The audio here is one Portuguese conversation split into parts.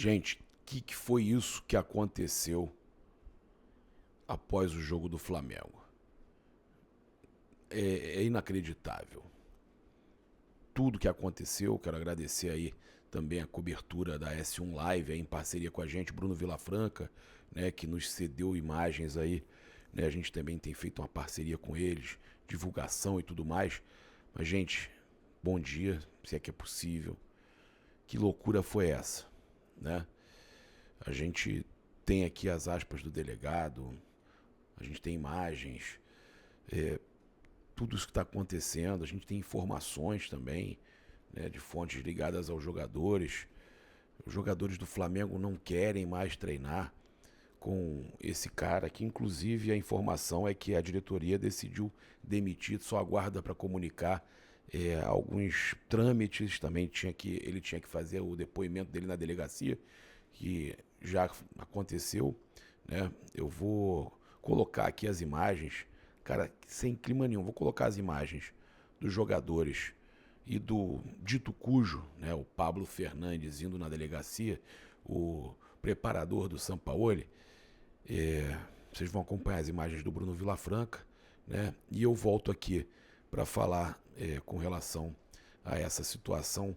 Gente, o que foi isso que aconteceu após o jogo do Flamengo? É inacreditável. Tudo que aconteceu, quero agradecer aí também a cobertura da S1 Live, aí em parceria com a gente, Bruno Vilafranca, né, que nos cedeu imagens aí, né, a gente também tem feito uma parceria com eles, divulgação e tudo mais. Mas, gente, bom dia, se é que é possível. Que loucura foi essa, né? A gente tem aqui as aspas do delegado, a gente tem imagens, tudo isso que está acontecendo, a gente tem informações também, né, de fontes ligadas aos jogadores. Os jogadores do Flamengo não querem mais treinar com esse cara, que inclusive a informação é que a diretoria decidiu demitir, só aguarda para comunicar alguns trâmites. Também ele tinha que fazer o depoimento dele na delegacia, que já aconteceu, né? Eu vou colocar aqui as imagens, cara, sem clima nenhum, vou colocar as imagens dos jogadores e do dito cujo, né, o Pablo Fernandes indo na delegacia, o preparador do Sampaoli. Vocês vão acompanhar as imagens do Bruno Vilafranca, né? E eu volto aqui para falar com relação a essa situação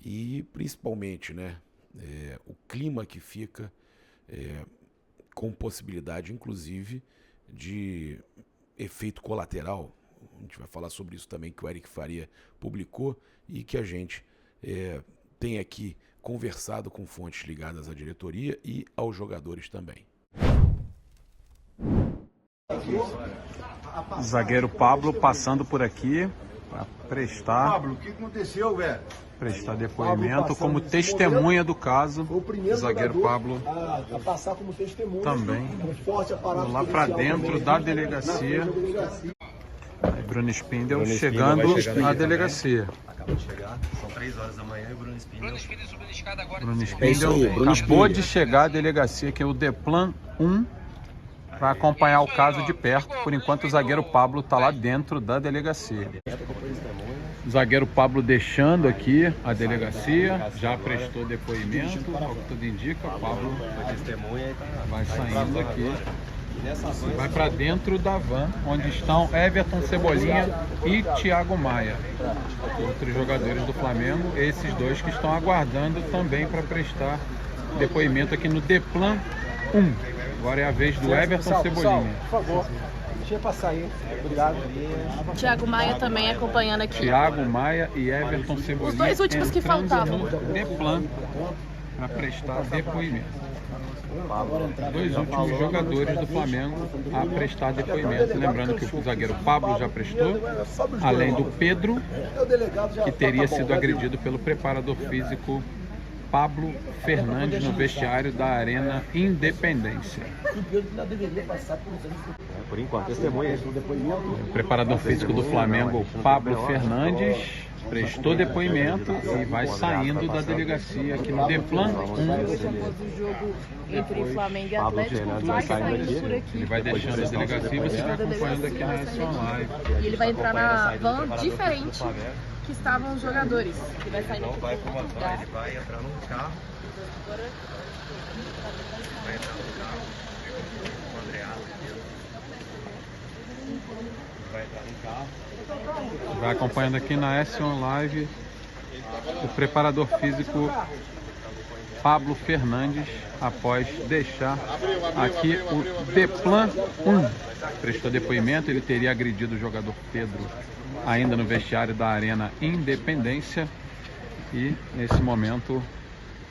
e principalmente, né, o clima que fica com possibilidade, inclusive, de efeito colateral. A gente vai falar sobre isso também, que o Eric Faria publicou e que a gente tem aqui conversado com fontes ligadas à diretoria e aos jogadores também. Zagueiro Pablo passando por aqui para prestar. Pablo, o que aconteceu, velho? Prestar depoimento como testemunha do caso. O zagueiro Pablo a passar como testemunha também com forte aparato lá para dentro da delegacia. Aí Bruno Spindel chegando na delegacia. Acabou de chegar, são 3 horas da manhã e o Bruno Spindel Bruno É Spindel isso aí, Bruno acabou Spindel. de chegar à delegacia, que é o Deplan 1, para acompanhar o caso de perto. Por enquanto o zagueiro Pablo está lá dentro da delegacia. O zagueiro Pablo deixando aqui a delegacia, já prestou depoimento, ao que tudo indica. O Pablo testemunha e tá vai saindo aqui. nessa van. Vai para dentro da van, onde estão Everton Cebolinha e Thiago Maia, outros jogadores do Flamengo. Esses dois que estão aguardando também para prestar depoimento aqui no Deplan 1. Agora é a vez do Everton Cebolinha. Por favor, deixa eu passar aí. Obrigado. Thiago Maia também acompanhando aqui. Thiago Maia e Everton Cebolinha. Os dois últimos que entrando faltavam. no Deplan para prestar depoimento. Dois últimos jogadores do Flamengo a prestar depoimento. Lembrando que o zagueiro Pablo já prestou, além do Pedro, que teria sido agredido pelo preparador físico Pablo Fernandes no vestiário da Arena Independência. Por enquanto, testemunha. O preparador físico do Flamengo, Pablo Fernandes, prestou depoimento e vai saindo da delegacia aqui no Deplan 1. Após o jogo entre Flamengo e Atlético, vai saindo por aqui. Ele vai deixando a delegacia e você vai acompanhando aqui na S1 Live. E ele vai entrar na van diferente que estavam os jogadores. Ele vai sair Não aqui vai por para uma outro van, lugar. ele vai entrar num carro. Vai entrar num carro. Com o Andreado. Vai entrar num carro. Vai acompanhando aqui na S1 Live o preparador físico Pablo Fernandes, após deixar aqui o Deplan 1. Prestou depoimento, ele teria agredido o jogador Pedro ainda no vestiário da Arena Independência e nesse momento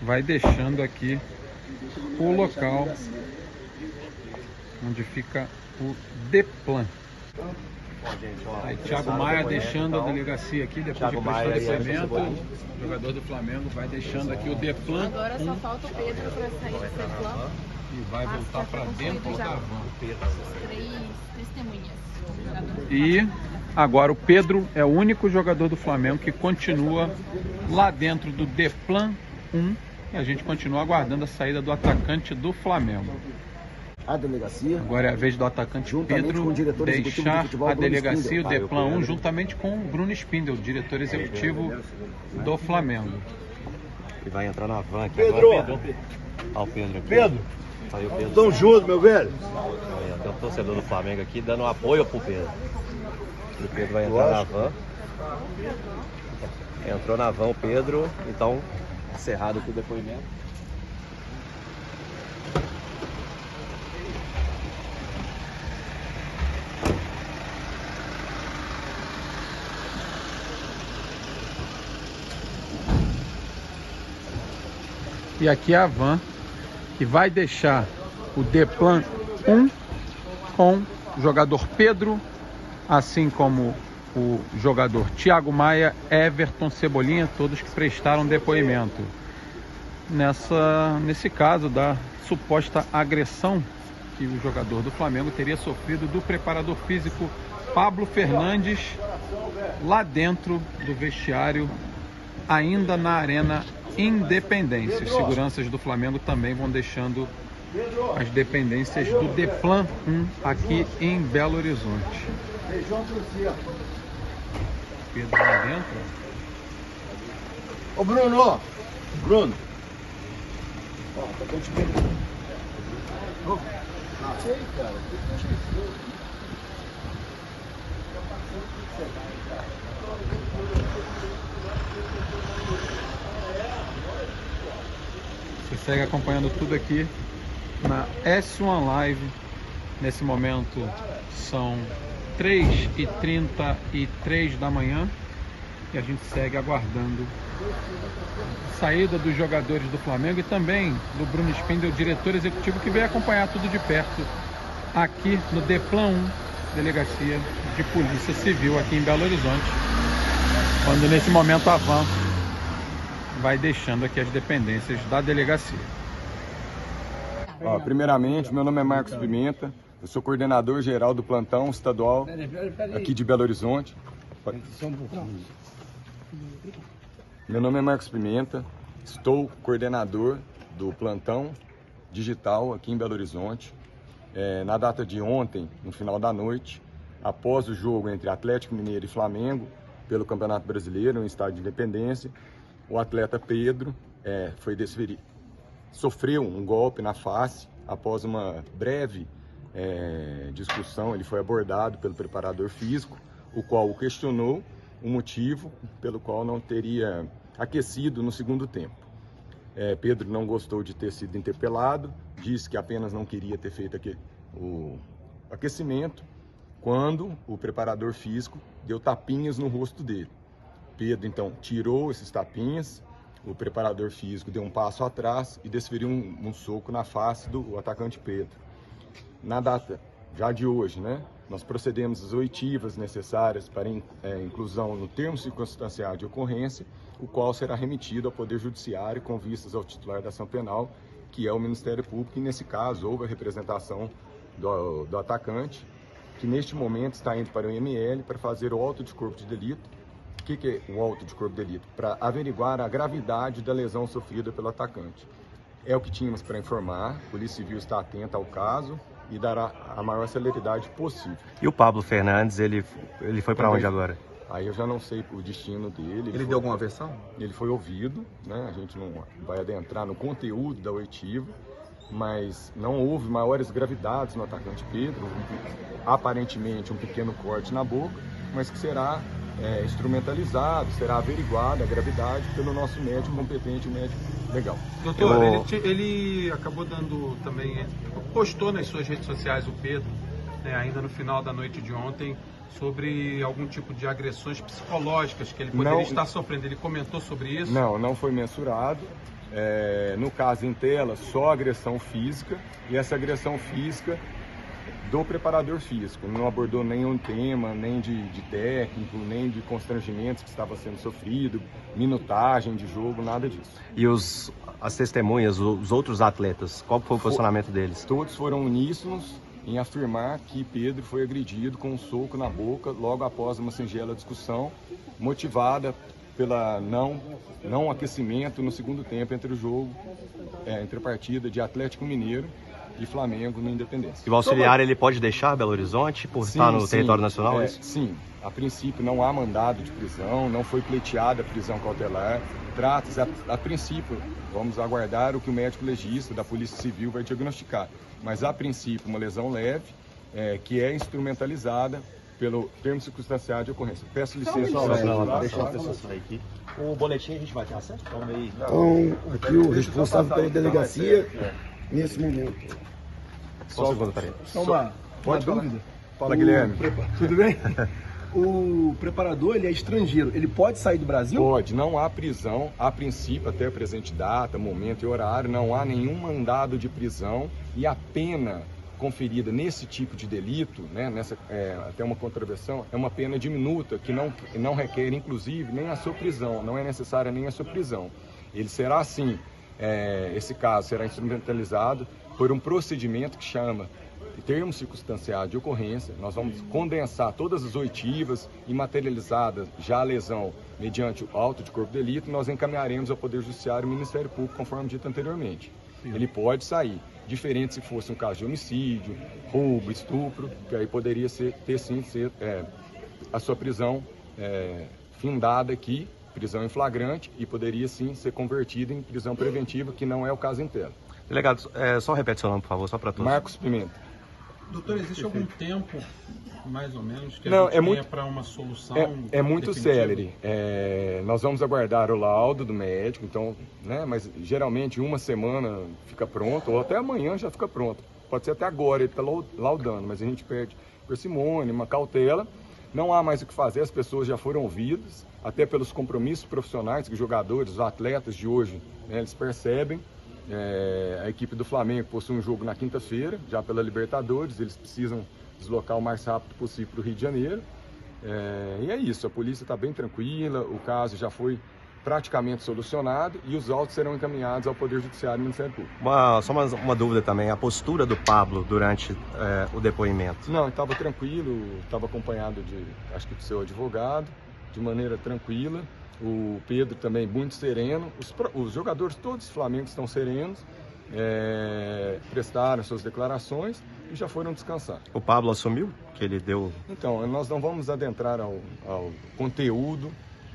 vai deixando aqui o local onde fica o Deplan. Bom, gente, ó, Aí Thiago Maia deixando a delegacia aqui, depois Thiago de prestar Maia e depoimento, Everton o jogador do Flamengo vai deixando aqui o Deplan Agora só falta o Pedro para sair do Deplan. e vai voltar para dentro da van. Três testemunhas. E agora o Pedro é o único jogador do Flamengo que continua lá dentro do Deplan 1 e a gente continua aguardando a saída do atacante do Flamengo. A delegacia. Agora é a vez do atacante Juntamente Pedro com o diretor executivo de deixar futebol, a Bruno delegacia, Spindel. o Deplan 1, juntamente com o Bruno Spindel, diretor executivo do Flamengo. E vai entrar na van aqui Pedro! agora. Olha o Pedro aqui. Pedro, Saiu o Pedro. tamo junto, meu velho. Aí, tem um torcedor do Flamengo aqui dando apoio pro Pedro. E o Pedro vai entrar na van. Entrou na van o Pedro, então encerrado aqui o depoimento. E aqui é a van que vai deixar o Deplan 1 com o jogador Pedro, assim como o jogador Thiago Maia, Everton, Cebolinha, todos que prestaram depoimento nesse caso da suposta agressão que o jogador do Flamengo teria sofrido do preparador físico Pablo Fernandes lá dentro do vestiário, ainda na Arena Independência. Os seguranças do Flamengo também vão deixando as dependências do Deplan 1 aqui em Belo Horizonte. Pedro lá dentro. Ô Bruno! Bruno! Ó, tá bom de bem. Não sei, cara. Você segue acompanhando tudo aqui na S1 Live. Nesse momento são 3h33 da manhã e a gente segue aguardando a saída dos jogadores do Flamengo e também do Bruno Spindel, diretor executivo, que veio acompanhar tudo de perto aqui no Deplan 1, Delegacia de Polícia Civil aqui em Belo Horizonte, quando nesse momento a van vai deixando aqui as dependências da delegacia. Primeiramente, meu nome é Marcos Pimenta, eu sou coordenador geral do plantão estadual aqui de Belo Horizonte. Meu nome é Marcos Pimenta, estou coordenador do plantão digital aqui em Belo Horizonte. Na data de ontem, no final da noite, após o jogo entre Atlético Mineiro e Flamengo pelo Campeonato Brasileiro, no estádio de Independência, o atleta Pedro sofreu um golpe na face. Após uma breve discussão, ele foi abordado pelo preparador físico, o qual o questionou o motivo pelo qual não teria aquecido no segundo tempo. Pedro não gostou de ter sido interpelado, disse que apenas não queria ter feito o aquecimento, quando o preparador físico deu tapinhas no rosto dele. Pedro então tirou esses tapinhas, o preparador físico deu um passo atrás e desferiu um soco na face do atacante Pedro. Na data já de hoje, nós procedemos às oitivas necessárias para inclusão no termo circunstancial de ocorrência, o qual será remetido ao Poder Judiciário com vistas ao titular da ação penal, que é o Ministério Público, e nesse caso houve a representação do atacante, que neste momento está indo para o IML para fazer o auto de corpo de delito. O que é o auto de corpo de delito? Para averiguar a gravidade da lesão sofrida pelo atacante. É o que tínhamos para informar, a Polícia Civil está atenta ao caso e dará a maior celeridade possível. E o Pablo Fernandes, ele foi para onde agora? Aí eu já não sei o destino dele. Ele deu alguma versão? Ele foi ouvido, a gente não vai adentrar no conteúdo da oitiva, mas não houve maiores gravidades no atacante Pedro, aparentemente um pequeno corte na boca, mas que será instrumentalizado, será averiguada a gravidade pelo nosso médico competente, médico legal. Doutor, ele acabou dando também, postou nas suas redes sociais o Pedro, ainda no final da noite de ontem, sobre algum tipo de agressões psicológicas que ele poderia estar sofrendo. Ele comentou sobre isso? Não foi mensurado. No caso em tela, só agressão física, e essa agressão física do preparador físico. Não abordou nenhum tema, nem de técnico, nem de constrangimentos que estava sendo sofrido, minutagem de jogo, nada disso. E as testemunhas, os outros atletas, qual foi o posicionamento deles? Todos foram uníssonos em afirmar que Pedro foi agredido com um soco na boca logo após uma singela discussão, motivada pela não aquecimento no segundo tempo entre o jogo, entre a partida de Atlético Mineiro e Flamengo no Independência. E o auxiliar, ele pode deixar Belo Horizonte por estar no território nacional? Sim, a princípio não há mandado de prisão, não foi pleiteada a prisão cautelar. Trata-se, a princípio, vamos aguardar o que o médico legista da Polícia Civil vai diagnosticar. Mas a princípio, uma lesão leve, que é instrumentalizada pelo termo circunstanciado de ocorrência. Peço licença. Deixa a pessoa sair aqui. O boletim a gente vai ter acesso? Calma aí. Então, aqui o responsável pela delegacia, nesse momento. Só um segundo, peraí. Só uma dúvida. Fala, Guilherme. Tudo bem? O preparador, ele é estrangeiro, ele pode sair do Brasil? Pode, não há prisão, a princípio, até a presente data, momento e horário, não há nenhum mandado de prisão e a pena conferida nesse tipo de delito, né, até uma contravenção, é uma pena diminuta, que não requer, inclusive, nem a sua prisão, não é necessária nem a sua prisão. Ele será, assim, esse caso será instrumentalizado por um procedimento que chama termo circunstanciado de ocorrência. Nós vamos condensar todas as oitivas e materializadas já a lesão mediante o auto de corpo de delito, nós encaminharemos ao Poder Judiciário e ao Ministério Público, conforme dito anteriormente. Ele pode sair, diferente se fosse um caso de homicídio, roubo, estupro, que aí poderia ter sim a sua prisão findada aqui, prisão em flagrante, e poderia sim ser convertida em prisão preventiva, que não é o caso em tela. Delegado, só repete seu nome, por favor, só para todos. Marcos Pimenta. Doutor, existe algum tempo, mais ou menos, que Não, a gente tenha para uma solução É muito definitiva? célere. Nós vamos aguardar o laudo do médico, então, né, mas geralmente uma semana fica pronto, ou até amanhã já fica pronto. Pode ser até agora, ele está laudando, mas a gente pede parcimônia, uma cautela. Não há mais o que fazer, as pessoas já foram ouvidas, até pelos compromissos profissionais que os jogadores, os atletas de hoje, né, eles percebem. A equipe do Flamengo possui um jogo na quinta-feira, já pela Libertadores, eles precisam deslocar o mais rápido possível para o Rio de Janeiro. E é isso, a polícia está bem tranquila, o caso já foi praticamente solucionado e os autos serão encaminhados ao Poder Judiciário e ao Ministério Público. Só uma dúvida também, a postura do Pablo durante o depoimento? Não, estava tranquilo, estava acompanhado acho que do seu advogado, de maneira tranquila. O Pedro também muito sereno, os jogadores todos do Flamengo estão serenos, prestaram suas declarações e já foram descansar. O Pablo assumiu que ele deu... Então, nós não vamos adentrar ao conteúdo,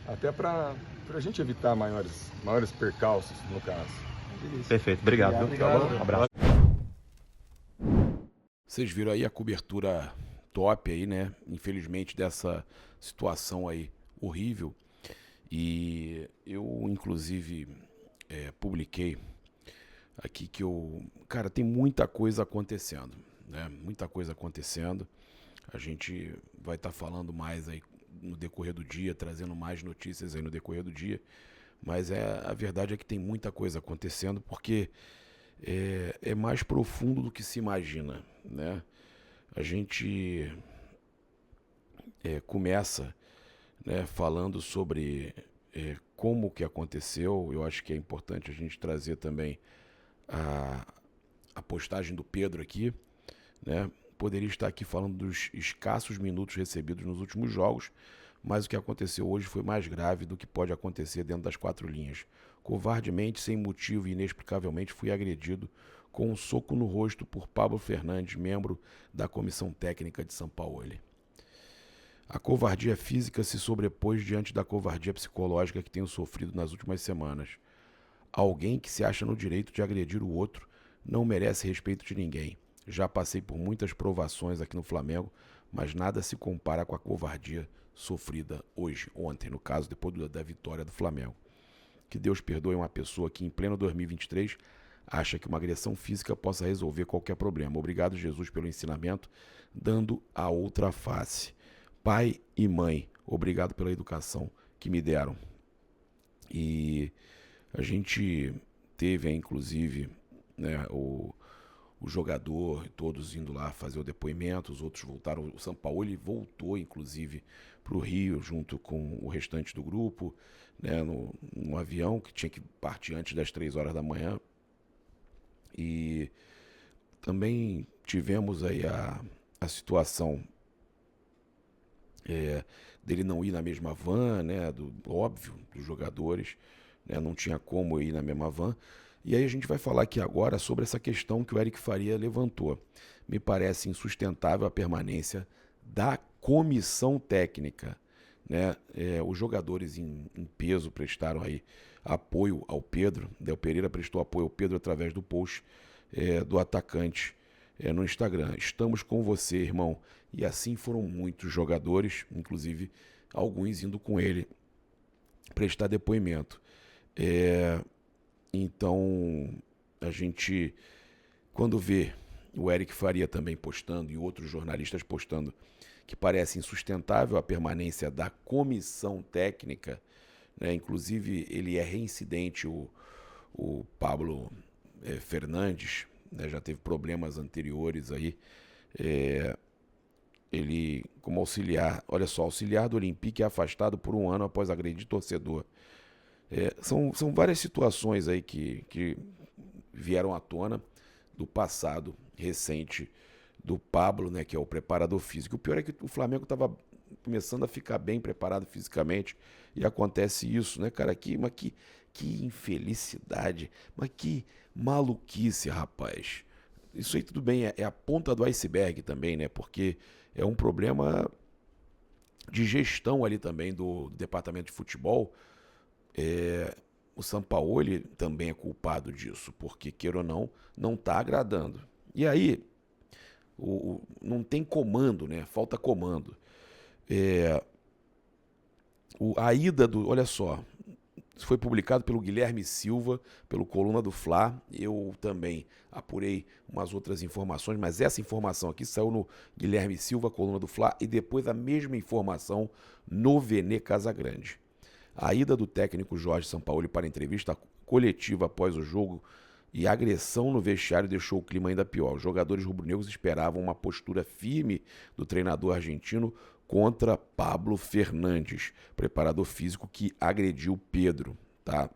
até para a gente evitar maiores percalços no caso. Perfeito, obrigado. Tá bom? Um abraço. Vocês viram aí a cobertura top aí, né? Infelizmente dessa situação aí horrível. E eu, inclusive, publiquei aqui que cara, tem muita coisa acontecendo, né? Muita coisa acontecendo. A gente vai estar falando mais aí no decorrer do dia, trazendo mais notícias aí no decorrer do dia. Mas a verdade é que tem muita coisa acontecendo, porque é mais profundo do que se imagina, né? A gente começa... falando sobre como que aconteceu. Eu acho que é importante a gente trazer também a postagem do Pedro aqui, né? Poderia estar aqui falando dos escassos minutos recebidos nos últimos jogos, mas o que aconteceu hoje foi mais grave do que pode acontecer dentro das quatro linhas. Covardemente, sem motivo e inexplicavelmente, fui agredido com um soco no rosto por Pablo Fernandes, membro da Comissão Técnica de São Paulo. A covardia física se sobrepôs diante da covardia psicológica que tenho sofrido nas últimas semanas. Alguém que se acha no direito de agredir o outro não merece respeito de ninguém. Já passei por muitas provações aqui no Flamengo, mas nada se compara com a covardia sofrida ontem, no caso, depois da vitória do Flamengo. Que Deus perdoe uma pessoa que, em pleno 2023, acha que uma agressão física possa resolver qualquer problema. Obrigado, Jesus, pelo ensinamento, dando a outra face. Pai e mãe, obrigado pela educação que me deram. E a gente teve, inclusive, né, o jogador, todos indo lá fazer o depoimento, os outros voltaram. O Sampaoli voltou, inclusive, para o Rio, junto com o restante do grupo, né, no avião que tinha que partir antes das 3 horas da manhã. E também tivemos aí a situação dele não ir na mesma van, né, óbvio, dos jogadores, né, não tinha como ir na mesma van. E aí a gente vai falar aqui agora sobre essa questão que o Eric Faria levantou. Me parece insustentável a permanência da comissão técnica, né? Os jogadores em peso prestaram aí apoio ao Pedro, o Pereira prestou apoio ao Pedro através do post do atacante no Instagram. Estamos com você, irmão. E assim foram muitos jogadores, inclusive alguns indo com ele prestar depoimento. Então, a gente, quando vê o Eric Faria também postando e outros jornalistas postando que parece insustentável a permanência da comissão técnica, né? Inclusive ele é reincidente, o Pablo Fernandes, né? Já teve problemas anteriores aí, ele como auxiliar, olha só, auxiliar do Olympique é afastado por 1 ano após agredir torcedor. São várias situações aí que vieram à tona do passado recente do Pablo, né, que é o preparador físico. O pior é que o Flamengo estava começando a ficar bem preparado fisicamente e acontece isso, né, cara? Mas que infelicidade, mas que maluquice, rapaz. Isso aí tudo bem, é a ponta do iceberg também, né? Porque é um problema de gestão ali também do departamento de futebol. O Sampaoli também é culpado disso, porque, queira ou não está agradando. E aí, não tem comando, né? Falta comando. A ida do... Olha só, isso foi publicado pelo Guilherme Silva, pelo Coluna do Fla. Eu também apurei umas outras informações, mas essa informação aqui saiu no Guilherme Silva, Coluna do Fla, e depois a mesma informação no Vene Casagrande. A ida do técnico Jorge Sampaoli para a entrevista coletiva após o jogo e agressão no vestiário deixou o clima ainda pior. Os jogadores rubro-negros esperavam uma postura firme do treinador argentino contra Pablo Fernandes, preparador físico que agrediu Pedro, tá?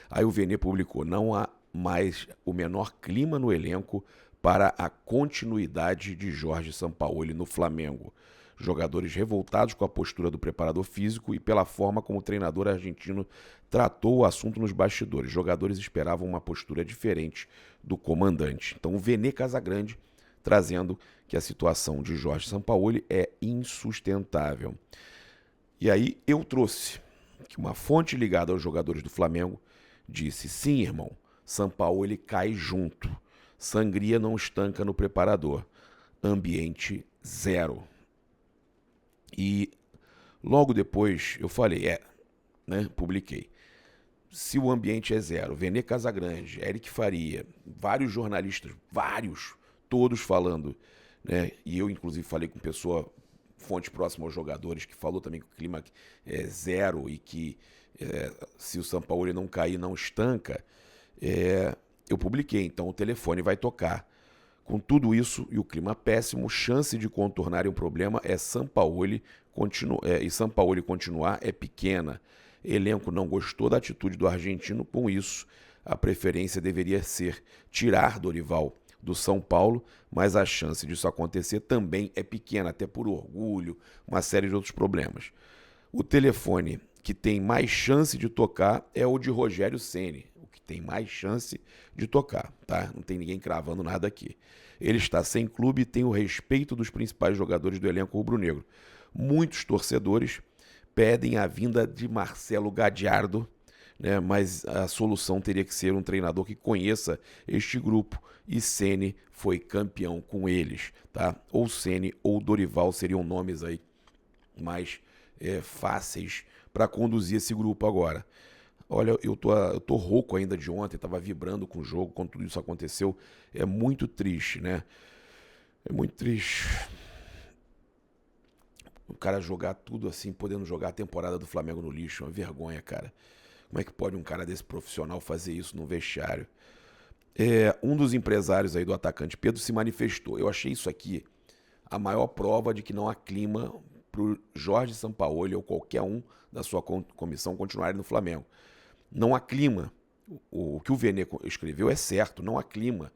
Aí o Vene publicou: não há mais o menor clima no elenco para a continuidade de Jorge Sampaoli no Flamengo. Jogadores revoltados com a postura do preparador físico e pela forma como o treinador argentino tratou o assunto nos bastidores. Jogadores esperavam uma postura diferente do comandante. Então o Vene Casagrande trazendo que a situação de Jorge Sampaoli é insustentável. E aí eu trouxe que uma fonte ligada aos jogadores do Flamengo disse: sim, irmão, Sampaoli cai junto. Sangria não estanca no preparador. Ambiente zero. E logo depois eu falei, né, publiquei. Se o ambiente é zero, Vene Casagrande, Eric Faria, vários jornalistas, todos falando, né, e eu inclusive falei com fonte próxima aos jogadores, que falou também que o clima é zero e que se o Sampaoli não cair, não estanca, eu publiquei. Então o telefone vai tocar. Com tudo isso e o clima péssimo, chance de contornar um problema e Sampaoli continuar é pequena. Elenco não gostou da atitude do argentino, com isso a preferência deveria ser tirar Dorival do São Paulo, mas a chance disso acontecer também é pequena, até por orgulho, uma série de outros problemas. O telefone que tem mais chance de tocar é o de Rogério Ceni, o que tem mais chance de tocar, tá? Não tem ninguém cravando nada aqui. Ele está sem clube e tem o respeito dos principais jogadores do elenco rubro-negro. Muitos torcedores pedem a vinda de Marcelo Gadiardo, né? Mas a solução teria que ser um treinador que conheça este grupo, e Ceni foi campeão com eles, tá? Ou Ceni ou Dorival seriam nomes aí mais fáceis para conduzir esse grupo agora. Olha, eu tô rouco ainda de ontem, tava vibrando com o jogo quando tudo isso aconteceu. É muito triste, né? É muito triste. O cara jogar tudo assim, podendo jogar a temporada do Flamengo no lixo, é uma vergonha, cara. Como é que pode um cara desse profissional fazer isso no vestiário? Um dos empresários aí do atacante, Pedro, se manifestou. Eu achei isso aqui a maior prova de que não há clima pro Jorge Sampaoli ou qualquer um da sua comissão continuarem no Flamengo. Não há clima. O que o Vene escreveu é certo, não há clima.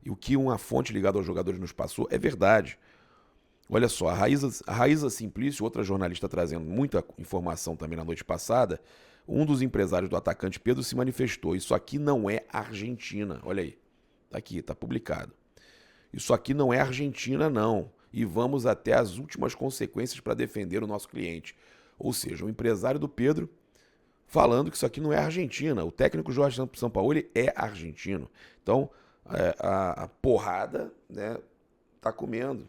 E o que uma fonte ligada aos jogadores nos passou é verdade. Olha só, a Raíza Simplício, outra jornalista trazendo muita informação também na noite passada, Um dos empresários do atacante Pedro se manifestou. Isso aqui não é Argentina. Olha aí. Tá aqui, tá publicado. Isso aqui não é Argentina, não. E vamos até as últimas consequências para defender o nosso cliente. Ou seja, o empresário do Pedro falando que isso aqui não é Argentina. O técnico Jorge Sampaoli é argentino. Então, a porrada, né, tá comendo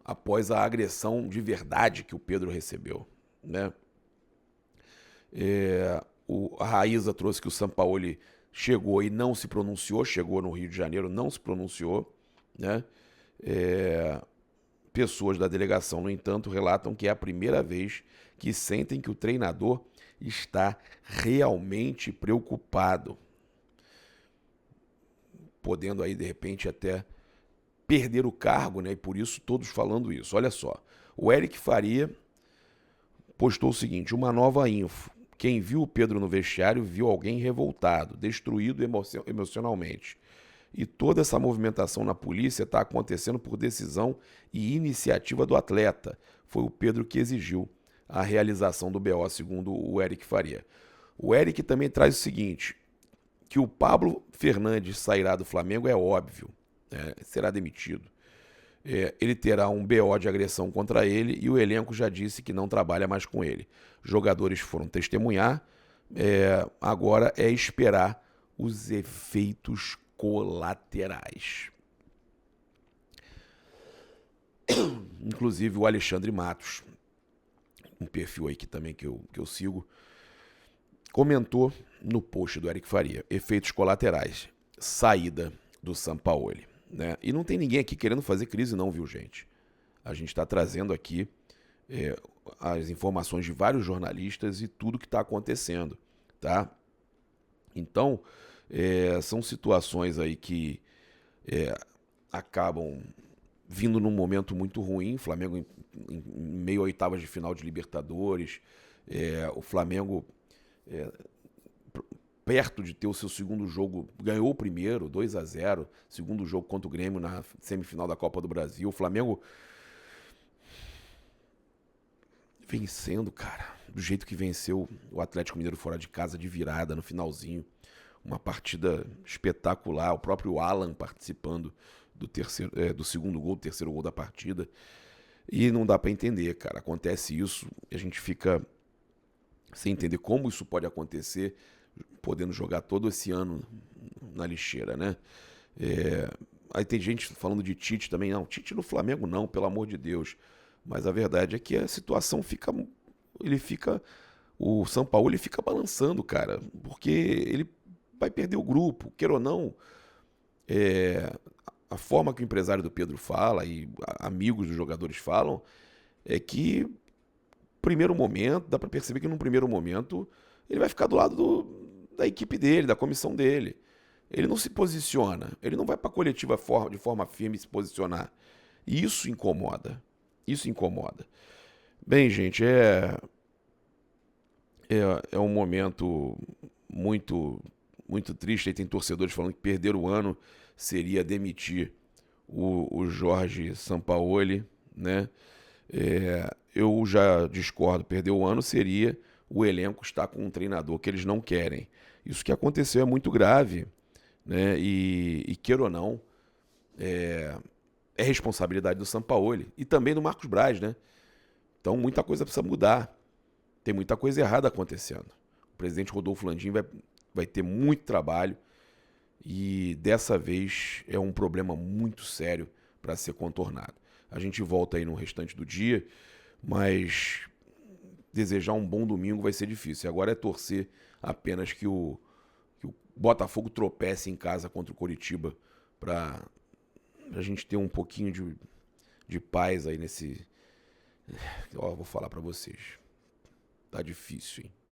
após a agressão de verdade que o Pedro recebeu, né? A Raíza trouxe que o Sampaoli chegou e não se pronunciou, chegou no Rio de Janeiro, não se pronunciou, né? Pessoas da delegação, no entanto, relatam que é a primeira vez que sentem que o treinador está realmente preocupado, podendo aí, de repente, até perder o cargo, né? E por isso todos falando isso. Olha só, o Eric Faria postou o seguinte, uma nova info. Quem viu o Pedro no vestiário viu alguém revoltado, destruído emocionalmente. E toda essa movimentação na polícia está acontecendo por decisão e iniciativa do atleta. Foi o Pedro que exigiu a realização do BO, segundo o Eric Faria. O Eric também traz o seguinte, que o Pablo Fernandes sairá do Flamengo é óbvio, né? Será demitido. Ele terá um BO de agressão contra ele e o elenco já disse que não trabalha mais com ele. Jogadores foram testemunhar, agora é esperar os efeitos colaterais. Inclusive o Alexandre Matos, um perfil aí que também que eu sigo, comentou no post do Eric Faria, efeitos colaterais, saída do Sampaoli, né? E não tem ninguém aqui querendo fazer crise não, viu, gente? A gente está trazendo aqui as informações de vários jornalistas e tudo que está acontecendo, tá? Então, são situações aí que acabam vindo num momento muito ruim. O Flamengo em meio a oitavas de final de Libertadores, o Flamengo perto de ter o seu segundo jogo, ganhou o primeiro, 2-0, segundo jogo contra o Grêmio na semifinal da Copa do Brasil. O Flamengo vencendo, cara, do jeito que venceu o Atlético Mineiro fora de casa, de virada no finalzinho. Uma partida espetacular, o próprio Alan participando do segundo gol, do terceiro gol da partida. E não dá pra entender, cara. Acontece isso e a gente fica sem entender como isso pode acontecer, podendo jogar todo esse ano na lixeira, né? Aí tem gente falando de Tite também. Não, Tite no Flamengo não, pelo amor de Deus. Mas a verdade é que a situação fica... O Sampaoli fica balançando, cara, porque ele vai perder o grupo, queira ou não. A forma que o empresário do Pedro fala e amigos dos jogadores falam é que primeiro momento, dá pra perceber que num primeiro momento ele vai ficar do lado da equipe dele, da comissão dele. Ele não se posiciona, ele não vai pra coletiva de forma firme se posicionar. E isso incomoda. Isso incomoda. Bem, gente, é um momento muito, muito triste. Aí tem torcedores falando que perder o ano seria demitir o Jorge Sampaoli, né? Eu já discordo. Perder o ano seria o elenco estar com um treinador que eles não querem. Isso que aconteceu é muito grave, né? E queira ou não, é responsabilidade do Sampaoli e também do Marcos Braz, né? Então muita coisa precisa mudar. Tem muita coisa errada acontecendo. O presidente Rodolfo Landim vai ter muito trabalho e dessa vez é um problema muito sério para ser contornado. A gente volta aí no restante do dia, mas desejar um bom domingo vai ser difícil. Agora é torcer apenas que o Botafogo tropece em casa contra o Coritiba para a gente ter um pouquinho de paz aí nesse... Ó, vou falar para vocês. Tá difícil, hein?